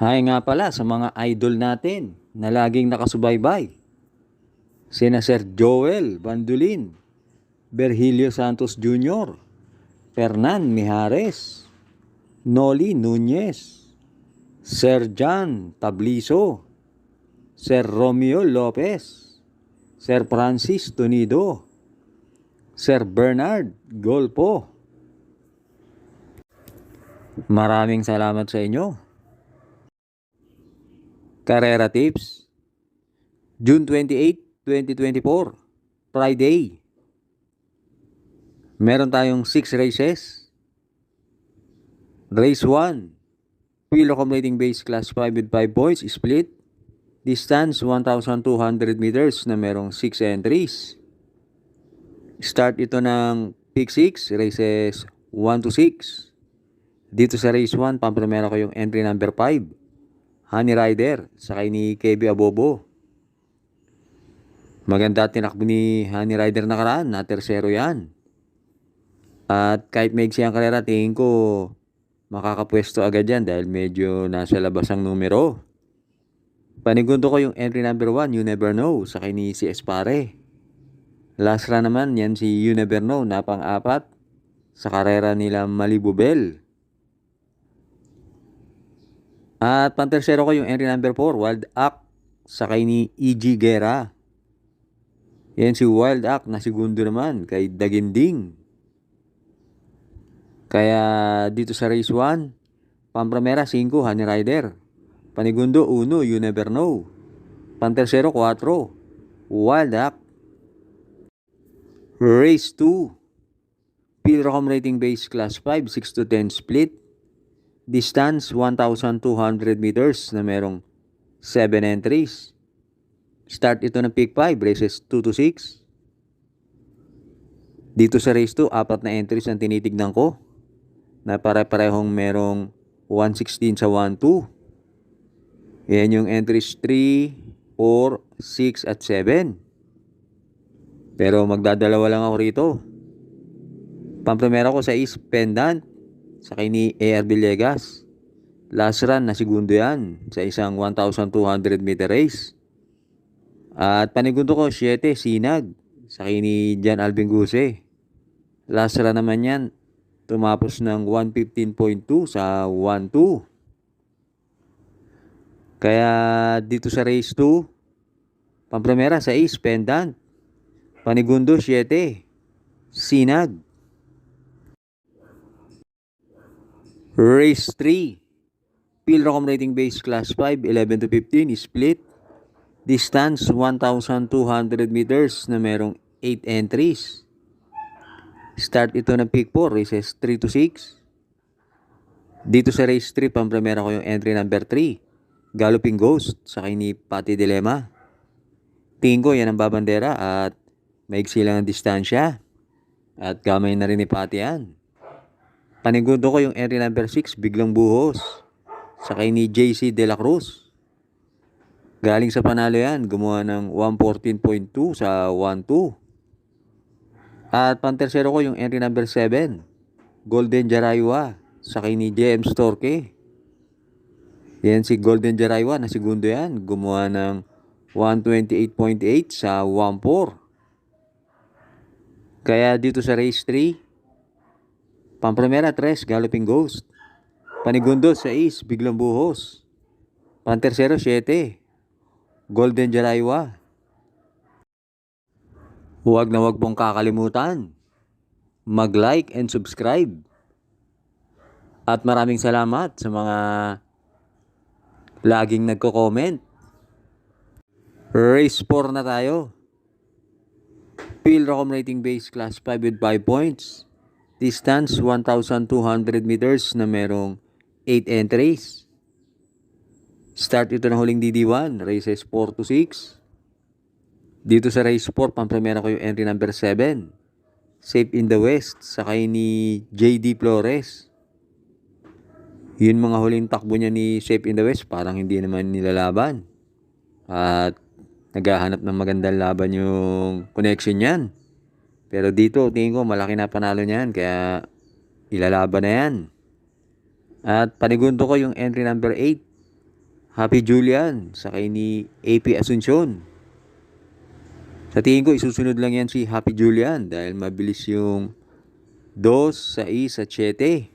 Hi nga pala sa mga idol natin na laging nakasubaybay. Sina Sir Joel Bandulin, Virgilio Santos Jr., Fernan Mijares, Noli Nunez, Sir John Tabliso, Sir Romeo Lopez, Sir Francis Tonido, Sir Bernard Golpo. Maraming salamat sa inyo. Karera Tips, June 28, 2024, Friday. Meron tayong 6 races. Race 1, Wheel Accumulating Base Class 5 with 5 points, split. Distance 1,200 meters na merong 6 entries. Start ito ng pick 6, races 1 to 6. Dito sa race 1, pamprimera ko yung entry number 5, Honey Rider, sakay ni Kevin Abobo. Maganda tinakbo ni Honey Rider nakaraan, na tersero yan. At kahit maigsi ang karera, tingin ko makakapwesto agad yan dahil medyo nasa labas ang numero. Panigundo ko yung entry number 1, You Never Know, sakay ni si Espare. Last run naman, yan si You Never Know, na pang-4 sa karera nila Malibubel. At pantersero ko yung entry number 4, Wild Act, sakay ni E.G. Guerra. Yan si Wild Act na segundo naman kay Daginding. Kaya dito sa race 1, pampramera 5, Honey Rider. Panigundo 1, You Never Know. Pantersero 4, Wild Act. Race 2, Wheel Accumulating Base Class 5, 6 to 10 split. Distance 1,200 meters na merong 7 entries. Start ito ng pick 5, races 2 to 6. Dito sa race 2, 4 na entries ang tinitignan ko na pare-parehong merong 116 sa 1-2. Yan yung entries 3, 4, 6 at 7. Pero magdadalawa lang ako rito. Pamprimera ko sa East Pendant, sakay ni A.R. Villegas. Last run na segundo yan sa isang 1,200 meter race. At panigundo ko 7, Sinag, sakay ni Jan Alvin Guse. Last run naman yan, tumapos ng 115.2 sa 1-2. Kaya dito sa race 2, pamprimera sa East Pendant, panigundo 7, Sinag. Race 3, Wheel Accumulating Base Class 5, 11 to 15, split. Distance 1,200 meters na merong 8 entries. Start ito ng pick 4, races 3 to 6. Dito sa race 3, pamprimera ko yung entry number 3, Galloping Ghost, sakay ni Pati Dilema. Tingin ko yan ang babandera at maigsi lang ang distansya. At gamay na rin ni Pati yan. Panigundo ko yung entry number 6, Biglang Buhos, sakay ni JC De La Cruz. Galing sa panalo yan, gumawa ng 114.2 sa 1-2. At pantersero ko yung entry number 7, Golden Jaraywa, sakay ni JM Storke. Yan si Golden Jaraywa na segundo yan, gumawa ng 128.8 sa 1-4. Kaya dito sa race 3, pamprimera 3, Galloping Ghost. Panigundo 6, Biglang Buhos. Pantersero 7, Golden Jaraywa. Huwag na huwag pong kakalimutan mag-like and subscribe. At maraming salamat sa mga laging nagko-comment. Race 4 na tayo. Wheel Accumulating Base Class 5 with 5 points. Distance 1,200 meters na merong 8 entries. Start ito ng huling DD1, races 4 to 6. Dito sa race 4, pamprimera ko yung entry number 7, Safe in the West, sakay ni JD Flores. Yun mga huling takbo niya ni Safe in the West, parang hindi naman nilalaban. At naghahanap ng magandang laban yung connection niyan. Pero dito, tingin ko malaki na panalo niyan, kaya ilalaban na yan. At panigundo ko yung entry number 8, Happy Julian, sakay ni AP Asuncion. Sa tingin ko, isusunod lang yan si Happy Julian dahil mabilis yung 2, 6 at 7.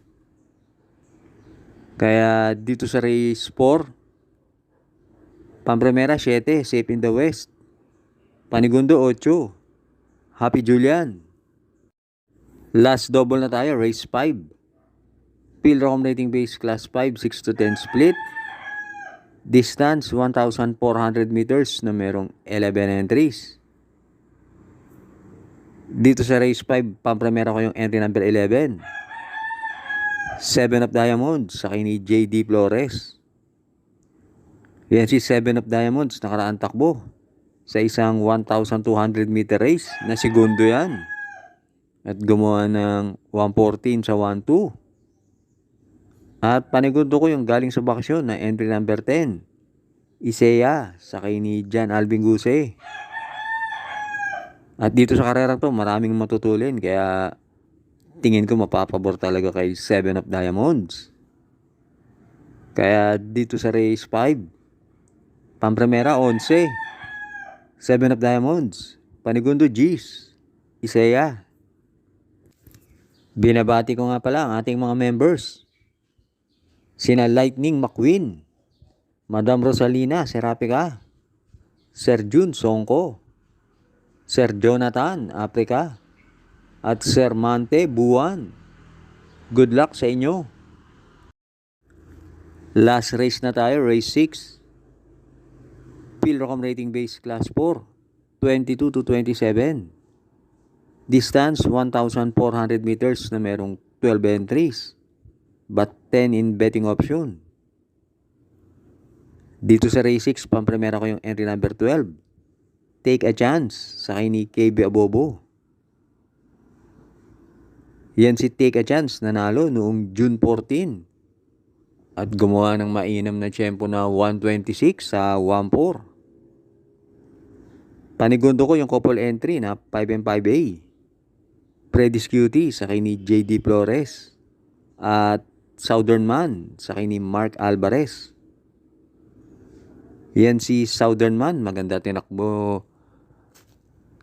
Kaya dito sa race 4, Pampremera 7, Safe in the West. Panigundo 8, Happy Julian. Last double na tayo, race 5. Field Rocom Rating Base Class 5, 6 to 10 split. Distance 1,400 meters na merong 11 entries. Dito sa race 5, Pampremera ko yung entry number 11. 7 of Diamonds, sakay ni JD Flores. Yan si 7 of Diamonds, nakaraan takbo sa isang 1,200 meter race na segundo yan. At gumawa ng 1:14 sa 1:2. At panigundo ko yung galing sa bakasyon na entry number 10. Isaiah, sakay ni John Alvin Guse. At dito sa karera to, maraming matutulin. Kaya tingin ko mapapabor talaga kay 7 of Diamonds. Kaya dito sa race 5, Pampremera 11. 7 of Diamonds. Panigundo G's. Isaiah. Binabati ko nga pala ang ating mga members. Sina Lightning McQueen, Madam Rosalina Serapika, Sir Jun Songko, Sir Jonathan Africa, at Sir Mante Buwan. Good luck sa inyo. Last race na tayo, race 6. Field Rocom Rating Base Class 4, 22 to 27. Distance 1,400 meters na merong 12 entries. But 10 in betting option. Dito sa race 6, Pampremera ko yung entry number 12. Take a Chance, sakay ni KB Abobo. Yan si Take a Chance, nanalo noong June 14. At gumawa ng mainam na tiyempo na 1:26 sa 1:4. Panigundo ko yung couple entry na 5 and 5A. Predis Cutie, sakay ni JD Flores. At Southern Man, sakay ni Mark Alvarez. Yan si Southern Man, maganda tinakbo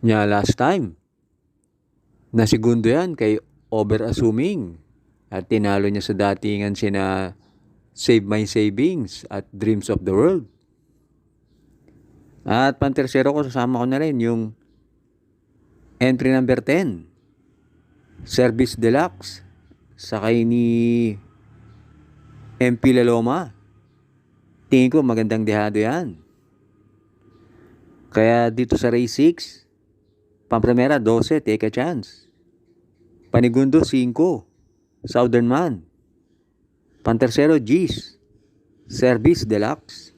niya last time. Nasigundo yan kay Over-Assuming. At tinalo niya sa datingan sina Save My Savings at Dreams of the World. At pantersero ko, sasama ko na rin yung entry number 10. Service Deluxe, sakay ni MP Laloma. Tingin ko magandang dehado yan. Kaya dito sa race 6, Pampremera 12, Take a Chance. Panigundo 5, Southern Man. Pantersero G's, Service Deluxe.